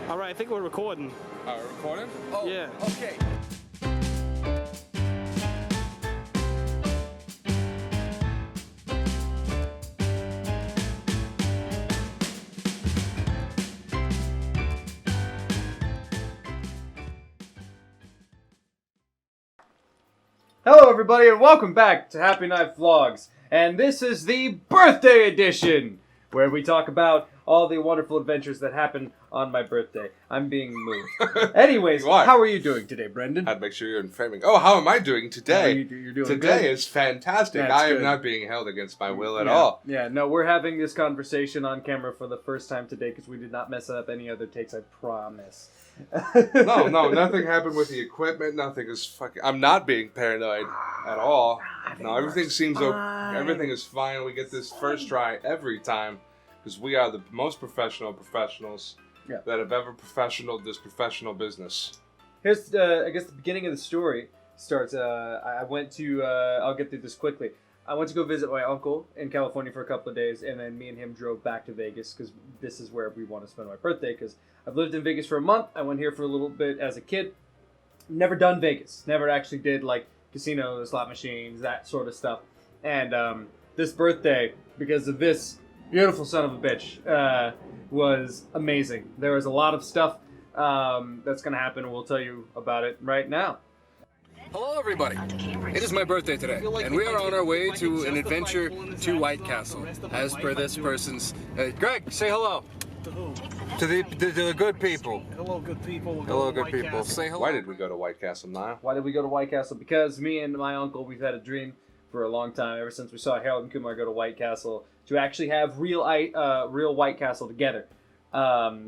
All right, I think we're recording. Recording? Oh, yeah. Okay. Hello everybody and welcome back to HappyKnife Vlogs. And this is the birthday edition, where we talk about all the wonderful adventures that happen on my birthday. I'm being moved. Anyways, how are you doing today, Brendan? I'd make sure you're in framing. Oh, how am I doing today? You're doing today good? is fantastic. That's I am good. not being held against my will at all. Yeah, no, we're having this conversation on camera for the first time today because we did not mess up any other takes, I promise. No, nothing happened with the equipment. Nothing is fucking... I'm not being paranoid at all. No, everything seems okay. Everything is fine. We get this first try every time because we are the most professionals that have ever this professional business. Here's, I guess, the beginning of the story starts. I went to, I'll get through this quickly. I went to go visit my uncle in California for a couple of days, and then me and him drove back to Vegas because this is where we want to spend my birthday because I've lived in Vegas for a month. I went here for a little bit as a kid. Never done Vegas. Never actually did, like, casinos, slot machines, that sort of stuff. And this birthday, because of this beautiful son of a bitch, was amazing. There was a lot of stuff that's going to happen, and we'll tell you about it right now. Hello everybody, it is my birthday today, and we are on our way to an adventure to White Castle, as per this person's... Greg, say hello. To the good people. Hello, good people. Hello, good people. Say hello. Why did we go to White Castle, Nyle? Why did we go to White Castle? Because me and my uncle, we've had a dream for a long time, ever since we saw Harold and Kumar go to White Castle, to actually have real White Castle together.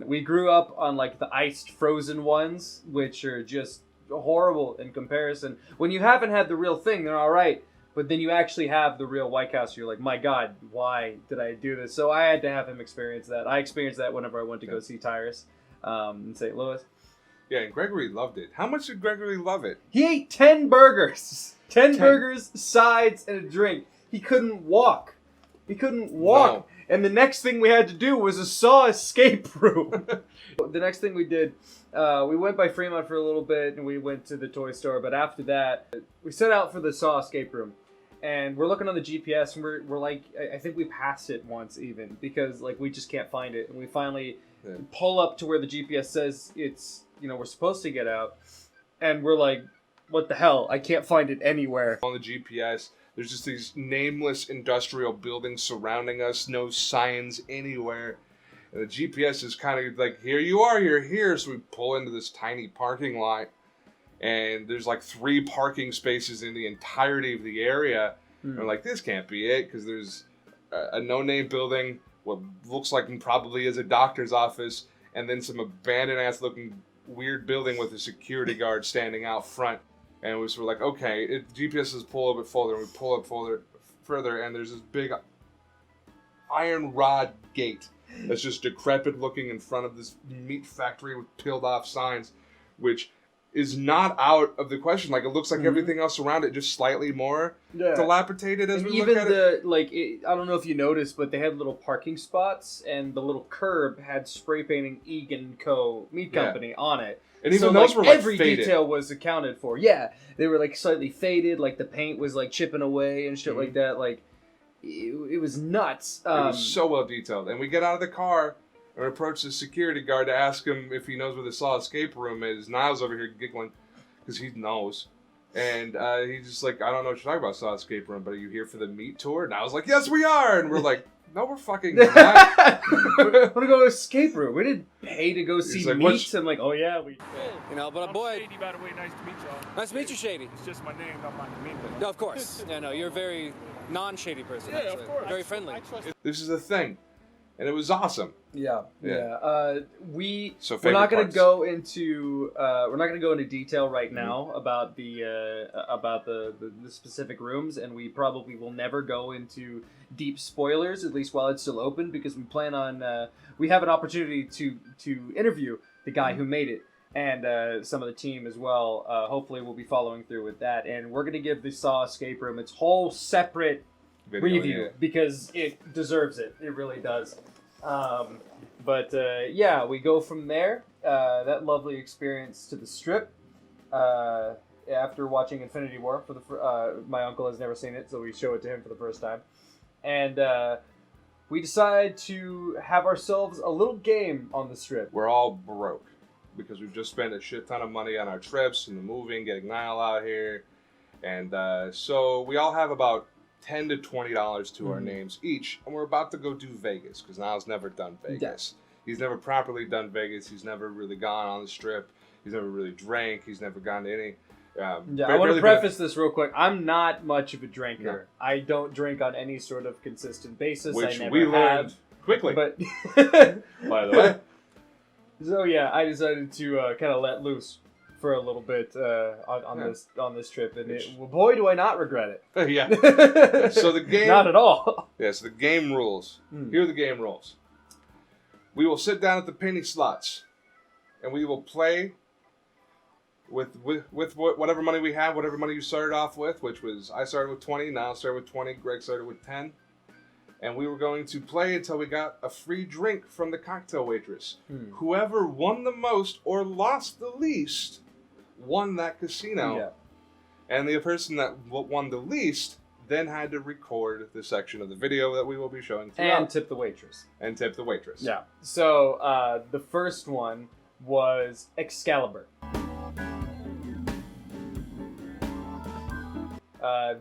We grew up on like the iced frozen ones, which are just horrible in comparison. When you haven't had the real thing, they're all right, but then you actually have the real White Castle, you're like, my God, why did I do this? So I had to have him experience that. I experienced that whenever I went to go see Tyrus in St. Louis. Yeah, and Gregory loved it. How much did Gregory love it? He ate 10 burgers. 10 burgers, sides, and a drink. He couldn't walk. He couldn't walk. No. And the next thing we had to do was a Saw escape room. The next thing we did, we went by Fremont for a little bit, and we went to the toy store. But after that, we set out for the Saw escape room. And we're looking on the GPS, and we're like, I think we passed it once even, because like we just can't find it. And we finally pull up to where the GPS says it's, we're supposed to get out. And we're like, what the hell? I can't find it anywhere. On the GPS, there's just these nameless industrial buildings surrounding us, no signs anywhere. And the GPS is kind of like, here you are, you're here. So we pull into this tiny parking lot, and there's like 3 parking spaces in the entirety of the area. And we're like, this can't be it, because there's a no-name building, what looks like probably is a doctor's office, and then some abandoned-ass looking weird building with a security guard standing out front. And we're like, okay, GPS says pull a bit further, and we pull up further, and there's this big iron rod gate that's just decrepit looking in front of this meat factory with peeled off signs, which is not out of the question. Like, it looks like everything else around it, just slightly more dilapidated as we look at it. I don't know if you noticed, but they had little parking spots, and the little curb had spray painting Egan Co. Meat Company on it. And even those were like every faded. detail was accounted for. Yeah, they were like slightly faded, like the paint was like chipping away and shit like that. Like, it was nuts. It was so well detailed. And we get out of the car and approach the security guard to ask him if he knows where the Saw escape room is. Niles over here giggling because he knows. And he's just like, I don't know what you're talking about, Saw escape room, but are you here for the meat tour? And I was like, yes, we are. And we're like, no, we're fucking not. We're gonna go to escape room. We didn't pay to go see like, meats. I'm like, oh yeah, we. But boy. Shady, by the way. Nice to meet y'all. Nice to meet you, Shady. It's just my name, not my demeanor. No, of course. No, you're a very non-shady person, actually. Of course. Very friendly. This is a thing. And it was awesome. Yeah. So we're not going to go into detail right now about the specific rooms, and we probably will never go into deep spoilers, at least while it's still open, because we plan on we have an opportunity to interview the guy who made it, and some of the team as well. Hopefully we'll be following through with that, and we're going to give the Saw escape room its whole separate review because it deserves it. It really does. Yeah, we go from there. That lovely experience to the Strip. After watching Infinity War my uncle has never seen it, so we show it to him for the first time, and we decide to have ourselves a little game on the Strip. We're all broke because we've just spent a shit ton of money on our trips and the moving, getting Nyle out here, and so we all have about $10 to $20 to our names each, and we're about to go do Vegas because Niall's never done Vegas. Yes. He's never properly done Vegas. He's never really gone on the Strip. He's never really drank. He's never gone to any. I want to preface this real quick. I'm not much of a drinker. No. I don't drink on any sort of consistent basis. Which I never we learned have. quickly, But by the way. So yeah, I decided to kind of let loose for a little bit on this trip, and boy, do I not regret it. Yeah. So the game. Not at all. Yeah. So the game rules. Here are the game rules. We will sit down at the penny slots, and we will play with whatever money we have, whatever money you started off with, which was I started with 20, Nyle started with 20, Greg started with 10. And we were going to play until we got a free drink from the cocktail waitress. Whoever won the most or lost the least won that casino. Yeah. And the person that won the least then had to record the section of the video that we will be showing throughout. And tip the waitress. And tip the waitress. Yeah. So the first one was Excalibur.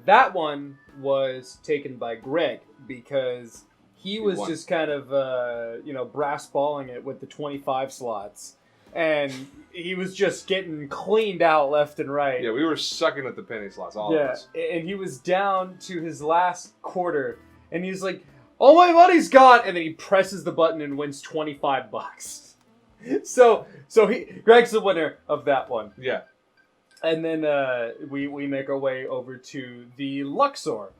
That one was taken by Greg because he was just kind of, brass balling it with the 25 slots. And he was just getting cleaned out left and right. Yeah, we were sucking at the penny slots, all of us. And he was down to his last quarter. And he's like, "Oh, my money's gone!" And then he presses the button and wins $25. So Greg's the winner of that one. Yeah. And then we make our way over to the Luxor.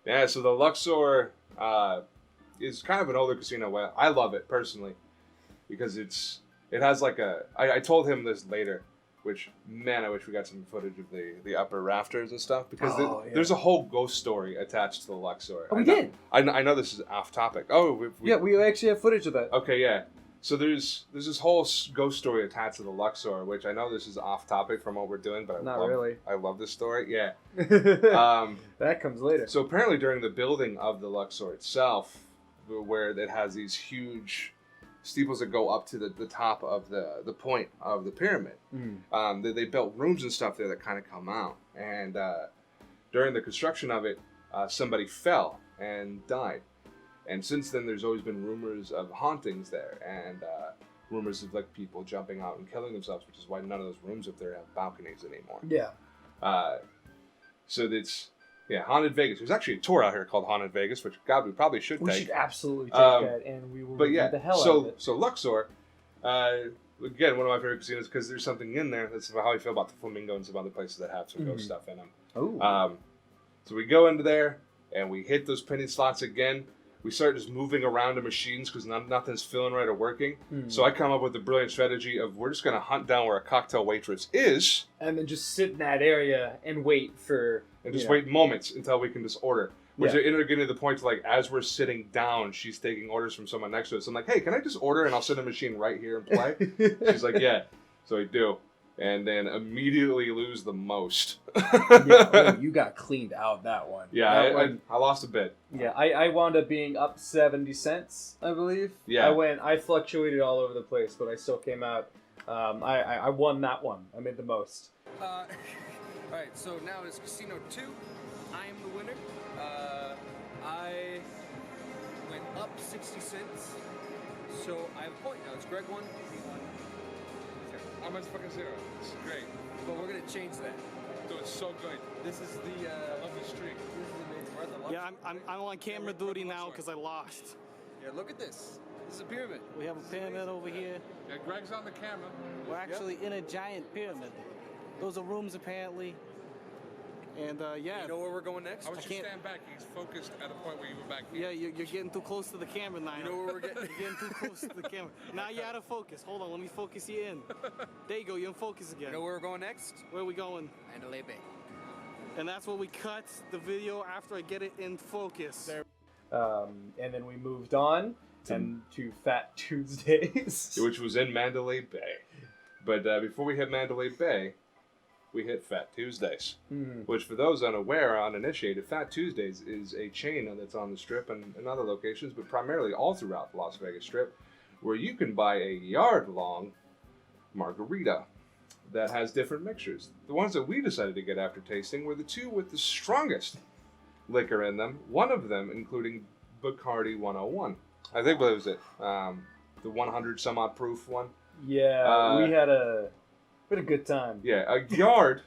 Yeah, so the Luxor is kind of an older casino. I love it personally because it has like I told him this later, which man, I wish we got some footage of the upper rafters and stuff because there's a whole ghost story attached to the Luxor. Oh, we did. I know this is off topic. Oh, we actually have footage of that. Okay, yeah. So there's this whole ghost story attached to the Luxor, which I know this is off topic from what we're doing, but I love this story. Yeah. That comes later. So apparently during the building of the Luxor itself, where it has these huge steeples that go up to the top of the point of the pyramid, they built rooms and stuff there that kind of come out. And during the construction of it, somebody fell and died. And since then, there's always been rumors of hauntings there, and rumors of like people jumping out and killing themselves, which is why none of those rooms up there have balconies anymore. Yeah. So it's Haunted Vegas. There's actually a tour out here called Haunted Vegas, which God, we probably should take. We should absolutely take that, and we will review the hell out of it. So Luxor, again, one of my favorite casinos because there's something in there. That's how I feel about the Flamingo and some other places that have some ghost stuff in them. Oh. So we go into there and we hit those penny slots again. We start just moving around the machines because nothing's feeling right or working. So I come up with the brilliant strategy of we're just going to hunt down where a cocktail waitress is. And then just sit in that area and wait for... And just wait moments until we can just order. Which ended up getting to the point to like, as we're sitting down, she's taking orders from someone next to us. I'm like, "Hey, can I just order and I'll sit in a machine right here and play?" She's like, "Yeah." So I do. And then immediately lose the most. You got cleaned out that one. Yeah, I lost a bit. Yeah, I wound up being up 70 cents, I believe. Yeah. I fluctuated all over the place, but I still came out. I won that one. I made the most. Alright, so now it's Casino 2. I am the winner. I went up 60 cents. So I have a point now. It's Greg 1, me 1. I'm at fucking zero. This is great. But we're gonna change that. Dude, it's so good. This is the I love the streak. This is amazing. We're at the Luxor. Yeah, I'm on camera duty now because I lost. Yeah, look at this. This is a pyramid. We have a pyramid over here. Yeah, Greg's on the camera. We're actually in a giant pyramid. Those are rooms apparently. And yeah. You know where we're going next? I want you to stand back. He's focused at a point where you were back Yeah, here. you're getting too close to the camera, Nyle. You know where we're getting? You're getting too close to the camera. Now you're out of focus. Hold on, let me focus you in. There you go, you're in focus again. You know where we're going next? Where are we going? Mandalay Bay. And that's where we cut the video after I get it in focus. And then we moved on to Fat Tuesdays. Which was in Mandalay Bay. But before we hit Mandalay Bay, we hit Fat Tuesdays. Which, for those unaware, uninitiated, Fat Tuesdays is a chain that's on the Strip and in other locations, but primarily all throughout the Las Vegas Strip, where you can buy a yard-long margarita that has different mixtures. The ones that we decided to get after tasting were the two with the strongest liquor in them, one of them including Bacardi 101. I think that was it. The 100 some odd proof one. Yeah, we had a good time. Yeah, a yard.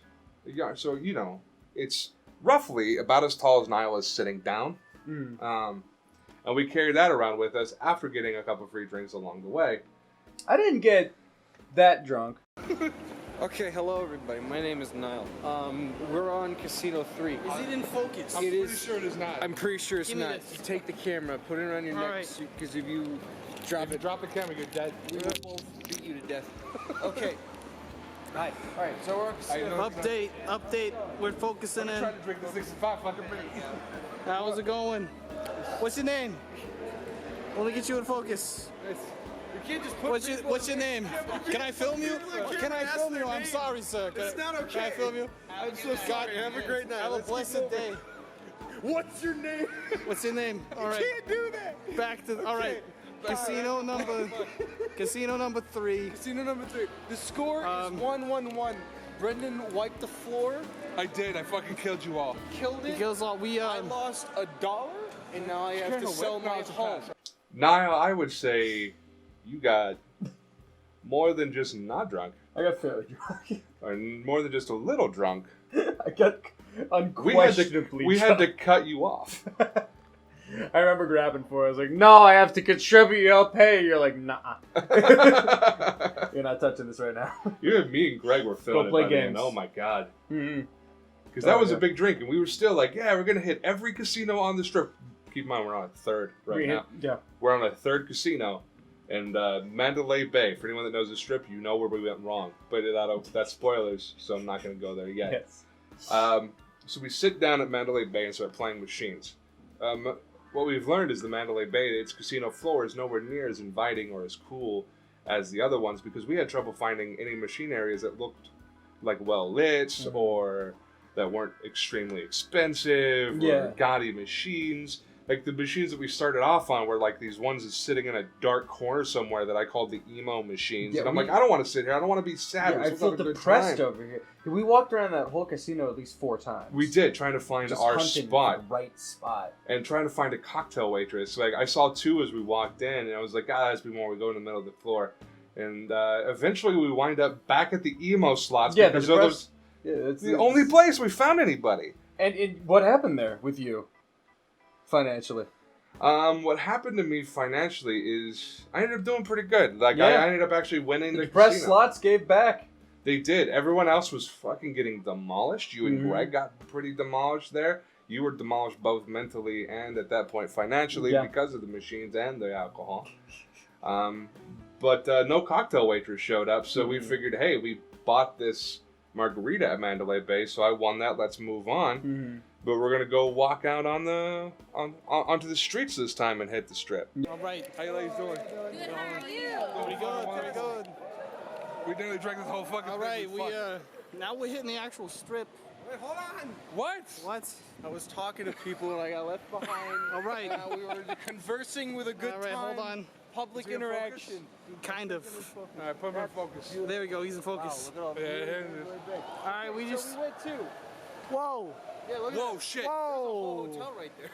So, you know, it's roughly about as tall as Nyle is sitting down. And we carried that around with us after getting a couple free drinks along the way. I didn't get that drunk. Okay, hello everybody. My name is Nyle. We're on Casino 3. Is it in focus? I'm pretty sure it is not. I'm pretty sure it's Give me not. this. You take the camera, put it on your All neck, because if you drop it, Drop the camera, you're dead. we will both beat you to death. Okay. Hi. All right. So we're on Casino. Update. We're focusing in. to drink the 65 fucking minutes. How's it going? What's your name? Let me get you in focus. You can't just put What's your name? Can I film you? Can I film you? I'm sorry, sir. It's not okay. Can I film you? I'm so sorry. Have a great night. Have a Let's keep blessed day. What's your name? What's your name? All right. Can't do that. Back to all right. Casino number 3. Casino number 3. The score is 1-1-1. Brendan wiped the floor, I did. I fucking killed you all. killed it. Because we I lost $1, and now I have to sell my home. Nyle, I would say you got more than just not drunk, I got fairly drunk. or more than just a little drunk. I got unquestionably We had to cut you off. I remember grabbing for it. I was like, no, I have to contribute. I'll pay. You're like, nah. You're not touching this right now. You and me and Greg were filming play it by the end. games. Oh my god. Mm-hmm. Because that was yeah. a big drink, and we were still like, yeah, we're going to hit every casino on the Strip. Keep in mind, we're on a third now. Yeah. We're on a third casino. And Mandalay Bay, for anyone that knows the Strip, you know where we went wrong. But that's spoilers, so I'm not going to go there yet. Yes. So we sit down at Mandalay Bay and start playing machines. What we've learned is the Mandalay Bay, its casino floor is nowhere near as inviting or as cool as the other ones because we had trouble finding any machine areas that looked like well lit or that weren't extremely expensive or gaudy machines. Like the machines that we started off on were like these ones that's sitting in a dark corner somewhere that I called the emo machines. Yeah, and I'm like, I don't want to sit here. I don't want to be sad. Yeah, We're I supposed feel to have a good depressed time. over here. We walked around that whole casino at least 4 times. We did, trying to find Just our hunting spot. the right spot. And trying to find a cocktail waitress. Like I saw 2 as we walked in, and I was like, there's be more. We go in the middle of the floor, and eventually we wind up back at the emo slots Yeah, because it's it's the only place we found anybody. And what happened there with you financially? What happened to me financially is I ended up doing pretty good. Like I ended up actually winning the press casino. slots gave back. They did. Everyone else was fucking getting demolished. You and Greg got pretty demolished there. You were demolished both mentally and at that point financially because of the machines and the alcohol. But no cocktail waitress showed up, so we figured, hey, we bought this margarita at Mandalay Bay, so I won that. Let's move on. But we're gonna go walk out onto the streets this time and hit the Strip. All right. How you ladies doing? Good, how are you? Pretty good. Pretty good. We nearly drank this whole fucking All right. Now we're hitting the actual Strip. Wait, hold on. What? I was talking to people and I got left behind. All right. We were conversing with a good All right. time. Hold on. Public interaction. Kind of. All right, put me in focus. There we go. He's in focus. Wow, look at all All right. We just. we went to. Whoa. Yeah, look at Whoa, that. shit. Whoa. Hotel right there.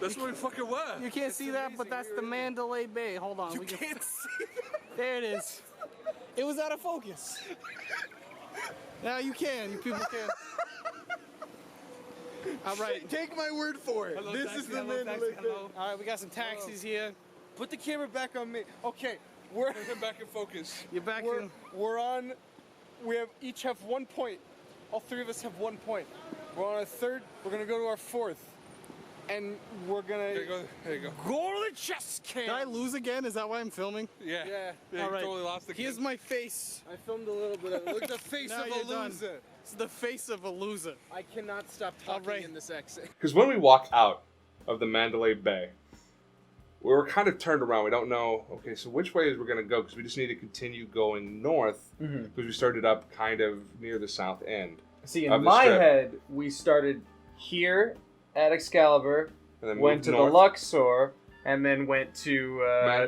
That's what we fucking were. You can't see that, but that's the Mandalay Bay. Hold on. You can't see There it is. It was out of focus. Now you can. You people can. All right. Take my word for it. This is the Mandalay Bay. All right. We got some taxis here. Put the camera back on me. Okay, we're back in focus. You're back we're, in. we're on. We each have 1 point. All three of us have 1 point. We're on our third. We're gonna go to our fourth, and we're gonna There you go. go to the chess camp. Did I lose again? Is that why I'm filming? Yeah. Yeah. You All right. totally lost the game. Here's my face. I filmed a little bit of it. Look at the face Now of you're a done. loser. It's the face of a loser. I cannot stop talking right. in this accent. Because when we walk out of the Mandalay Bay, we were kind of turned around. We don't know, okay, so which way is we're going to go? Because we just need to continue going north because we started up kind of near the south end. See, Of in the my strip. head, we started here at Excalibur, And then went moved to north. the Luxor, and then went to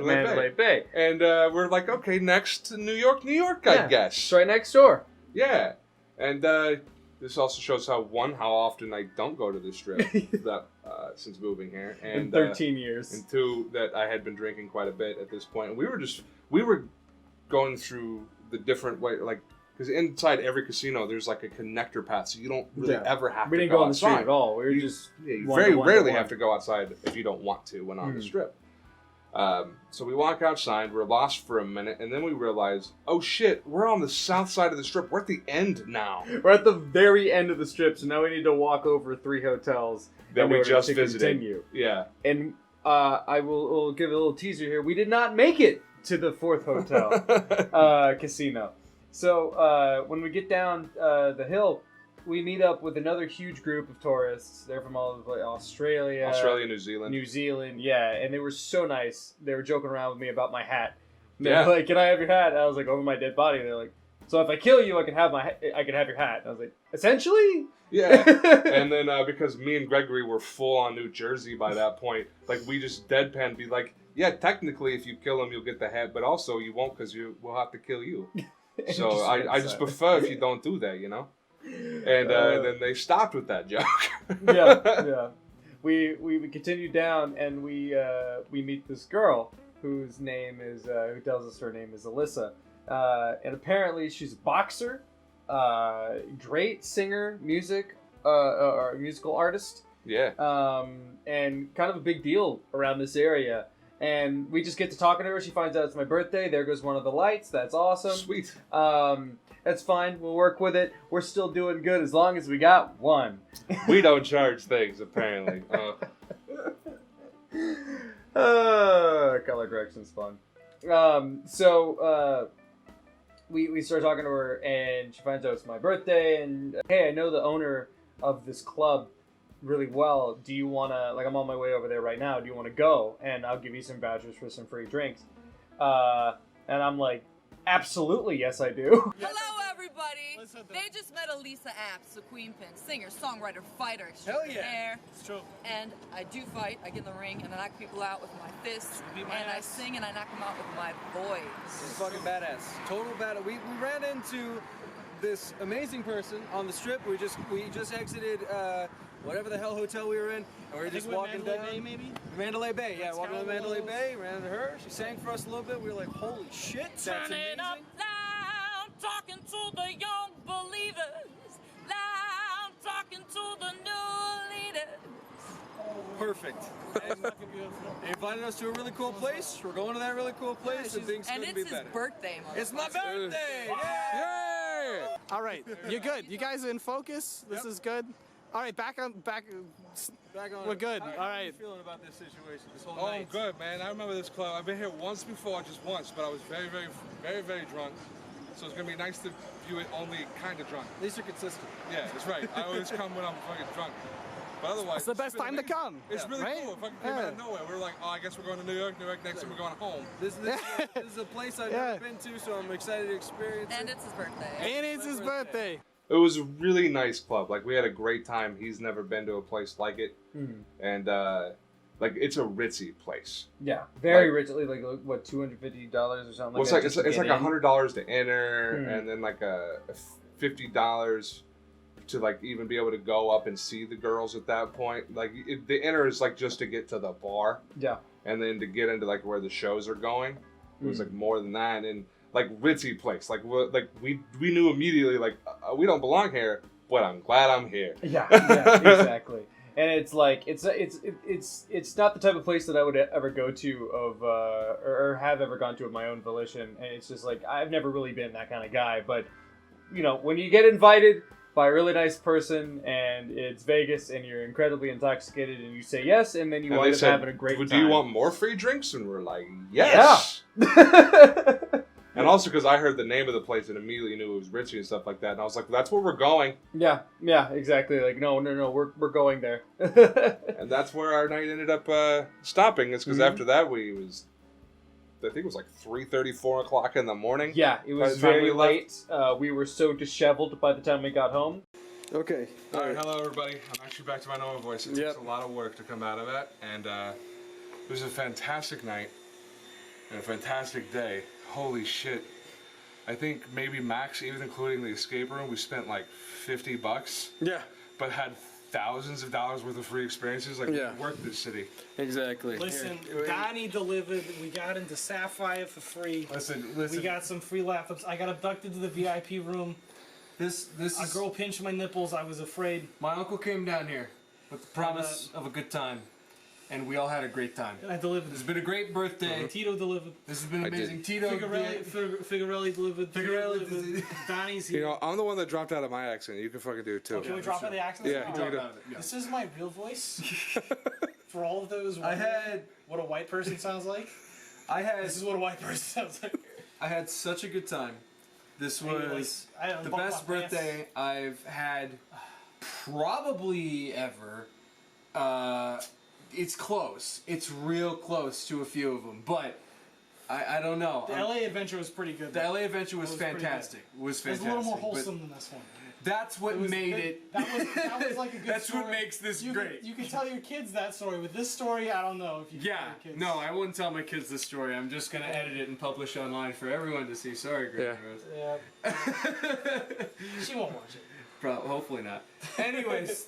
Mandalay Bay. And we're like, okay, next to New York, I Yeah, guess. It's right next door. Yeah. And this also shows how often I don't go to the strip that, since moving here. And, In 13 years. And two, that I had been drinking quite a bit at this point. And we were going through the different way, like, because inside every casino, there's like a connector path, so you don't really ever have We to didn't go go on the street outside. at all. We were You- just Yeah, you one very to one to rarely one. have to go outside if you don't want to when on the strip. So we walk outside, we're lost for a minute, and then we realize, oh shit, we're on the south side of the strip. We're at the end now. We're at the very end of the strip, so now we need to walk over 3 hotels That in we order just to visited. continue. Yeah. And I will give a little teaser here. We did not make it to the 4th hotel casino. So when we get down the hill, we meet up with another huge group of tourists. They're from all over Australia, New Zealand. New Zealand, yeah, and they were so nice. They were joking around with me about my hat. They're Yeah. like, "Can I have your hat?" And I was like, "Over my dead body." They're like, "So if I kill you, I can have your hat." And I was like, "Essentially." Yeah. And then because me and Gregory were full on New Jersey by that point, like we just deadpan be like, yeah, technically if you kill him, you'll get the hat, but also you won't because we'll have to kill you. So I just prefer if you don't do that, you know? And then they stopped with that joke. yeah. We continue down and we meet this girl whose name is who tells us her name is Alyssa, and apparently she's a boxer, great singer, or musical artist, Yeah. and kind of a big deal around this area. And we just get to talking to her. She finds out it's my birthday. There goes one of the lights. That's awesome. Sweet. That's fine. We'll work with it. We're still doing good as long as we got one. We don't charge things, apparently. Color correction's fun. We start talking to her, and she finds out it's my birthday, and hey, I know the owner of this club really well. Do you want to, like, I'm on my way over there right now. Do you want to go? And I'll give you some vouchers for some free drinks. And I'm like, absolutely, yes, I do. Hello, everybody. They just met Elisa Apps, the Queen Pin, singer, songwriter, fighter extraordinaire. It's true. And I do fight. I get in the ring and I knock people out with my fists. Beat my And I ass. sing and I knock them out with my voice. It's fucking badass. Total badass. We ran into this amazing person on the strip. We just exited whatever the hell hotel we were in, and we were just walking down. Bay, maybe? Mandalay Bay, yeah, walking to Excalibur. Mandalay Bay, ran into her. She sang for us a little bit. We were like, holy shit, that's Turn it up amazing. loud, talking to the young believers. Loud, talking to the new leaders. Perfect. And they invited us to a really cool place. We're going to that really cool place, and things And couldn't it's be his better. birthday, It's my motherfucker. birthday! Yay! All right, you're good. You guys are in focus. This is good. All right, back. Back on. We're good. How All are you right. feeling about this situation, this whole Oh, night? good, man. I remember this club. I've been here once before, just once, but I was very, very, very, very drunk. So it's going to be nice to view it only kind of drunk. At least you're consistent. Yeah, that's right. I always come when I'm fucking drunk. But otherwise, It's the best been time to amazing. come. It's really right? cool. It fucking came out of nowhere. We were like, oh, I guess we're going to New York. Next time we're going home. This is a place I've Yeah. never been to, so I'm excited to experience And it. it's his birthday. And it's his birthday. It was a really nice club. Like, we had a great time. He's never been to a place like it. And, like, it's a ritzy place. Yeah, very Like- richly, like what, $250 or something. Well, it's that like just it's to like get in? $100 to enter, Hmm. and then like a $50 to like even be able to go up and see the girls at that point. Like the enter is like just to get to the bar, Yeah. and then to get into like where the shows are going. It was Hmm. like more than that, and like ritzy place. Like we knew immediately like we don't belong here, but I'm glad I'm here. Yeah, exactly. And it's like it's not the type of place that I would ever go to or have ever gone to of my own volition. And it's just like I've never really been that kind of guy. But you know, when you get invited, by a really nice person, and it's Vegas, and you're incredibly intoxicated, and you say yes, and then you wind up having a great time. Do you want more free drinks? And we're like, yes. Yeah. And also because I heard the name of the place and immediately knew it was Richie and stuff like that, and I was like, that's where we're going. Yeah, exactly. Like, no, we're going there. And that's where our night ended up stopping. It's because after that I think it was like 3:30, 4 o'clock in the morning. Yeah, it was very late. We were so disheveled by the time we got home. Okay. All right, hello everybody. I'm actually back to my normal voice. It takes a lot of work to come out of that, and it was a fantastic night and a fantastic day. Holy shit. I think maybe max, even including the escape room, we spent like $50. Yeah. But had thousands of dollars worth of free experiences. Like, we worked this city. Exactly. Listen, Donnie delivered. We got into Sapphire for free. Listen. We got some free laptops. I got abducted to the VIP room. A girl pinched my nipples. I was afraid. My uncle came down here with the promise of a good time. And we all had a great time. I delivered. It's been a great birthday. Tito delivered. This has been amazing. Tito Figarelli delivered. Donnie's here. You know, I'm the one that dropped out of my accent. You can fucking do it too. Oh, can we drop out the accent? Yeah, drop out of it. This is my real voice. For all of those, what a white person sounds like. This is what a white person sounds like. I had such a good time. This was the best birthday I've had probably ever. It's close. It's real close to a few of them, but I don't know. The LA Adventure was pretty good. The LA Adventure was fantastic. It was fantastic. It was a little more wholesome than this one. That's what made it. That was like a good That's story. what makes this great. You can tell your kids that story. With this story, I don't know if you can tell your kids. No, I wouldn't tell my kids this story. I'm just going to edit it and publish online for everyone to see. Sorry, Greg. Yeah. She won't watch it. Hopefully not. Anyways,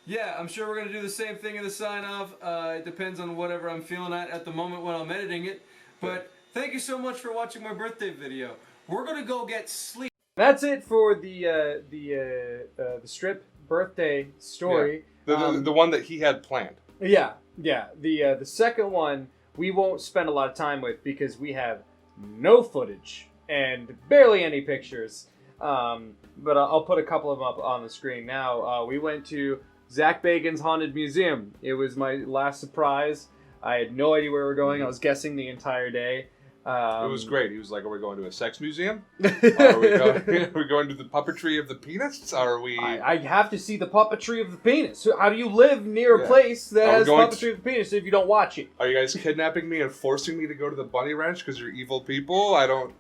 yeah, I'm sure we're going to do the same thing in the sign-off. It depends on whatever I'm feeling at the moment when I'm editing it. But thank you so much for watching my birthday video. We're going to go get sleep. That's it for the strip birthday story. Yeah. The one that he had planned. Yeah. The second one we won't spend a lot of time with because we have no footage and barely any pictures. But I'll put a couple of them up on the screen now. We went to Zach Bagan's Haunted Museum. It was my last surprise. I had no idea where we were going. I was guessing the entire day. It was great. He was like, "Are we going to a sex museum? Are we going to the puppetry of the penis? Are we?" I have to see the puppetry of the penis. How do you live near a place that has puppetry of the penis if you don't watch it? Are you guys kidnapping me and forcing me to go to the bunny ranch because you're evil people? I don't.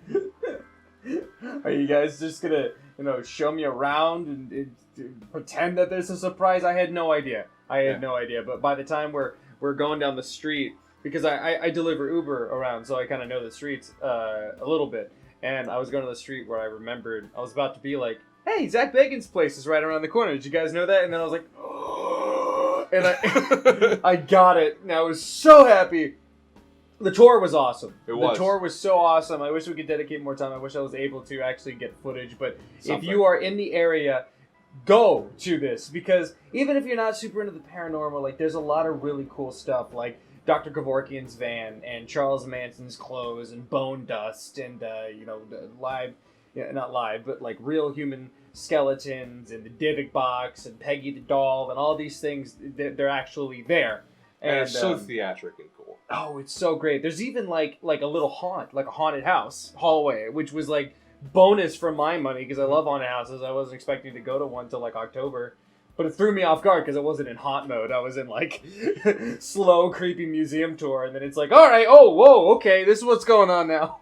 Are you guys just gonna, show me around and pretend that there's a surprise? I had no idea. No idea. But by the time we're going down the street, because I deliver Uber around, so I kind of know the streets a little bit. And I was going to the street where I remembered I was about to be like, "Hey, Zach Bagan's place is right around the corner. Did you guys know that?" And then I was like, "Oh!" And I got it. And I was so happy. The tour was awesome. The tour was so awesome. I wish we could dedicate more time. I wish I was able to actually get footage. But if you are in the area, go to this. Because even if you're not super into the paranormal, like, there's a lot of really cool stuff. Like Dr. Kevorkian's van and Charles Manson's clothes and bone dust and, not live, but like real human skeletons and the Dybbuk box and Peggy the doll and all these things, they're actually there. And it's so theatric and cool. Oh, it's so great. There's even like a little like a haunted house hallway, which was like bonus for my money because I love haunted houses. I wasn't expecting to go to one till like October. But it threw me off guard because I wasn't in haunt mode. I was in like slow, creepy museum tour. And then it's like, all right, whoa, okay, this is what's going on now.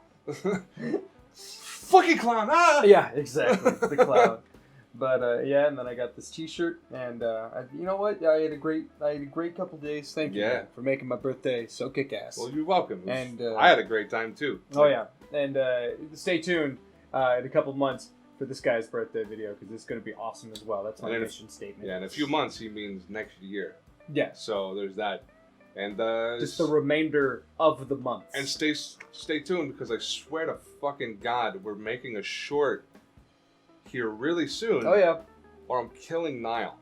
Fucking clown, ah! Yeah, exactly, the clown. But and then I got this T-shirt, and you know what? I had a great couple days. Thank you for making my birthday so kick-ass. Well, you're welcome. And I had a great time too. Oh yeah, and stay tuned in a couple months for this guy's birthday video because it's going to be awesome as well. That's my mission statement. Yeah, in a few months he means next year. Yeah. So there's that, and just the remainder of the month. And stay tuned because I swear to fucking God, we're making a short here really soon. Oh yeah. or I'm killing Nyle.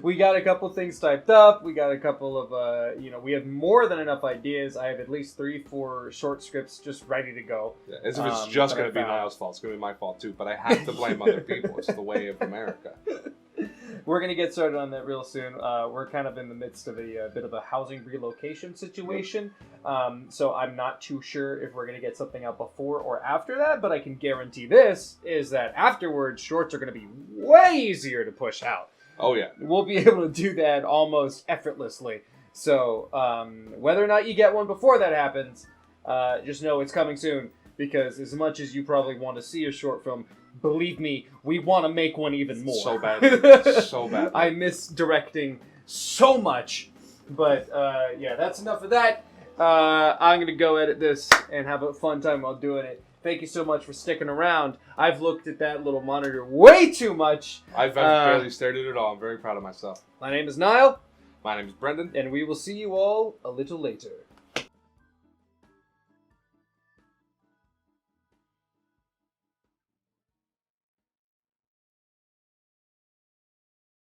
We got a couple things typed up. We got a couple of, we have more than enough ideas. I have at least 3-4 short scripts just ready to go. Yeah, as if it's just going to be Nile's fault. It's going to be my fault too. But I have to blame other people. It's the way of America. We're going to get started on that real soon. We're kind of in the midst of a bit of a housing relocation situation. So I'm not too sure if we're going to get something out before or after that. But I can guarantee this is that afterwards, shorts are going to be way easier to push out. Oh, yeah. We'll be able to do that almost effortlessly. So whether or not you get one before that happens, just know it's coming soon. Because as much as you probably want to see a short film, believe me, we want to make one even more. So badly. So badly. I miss directing so much. But yeah, that's enough of that. I'm going to go edit this and have a fun time while doing it. Thank you so much for sticking around. I've looked at that little monitor way too much. I've barely stared at it all. I'm very proud of myself. My name is Nyle. My name is Brendan. And we will see you all a little later.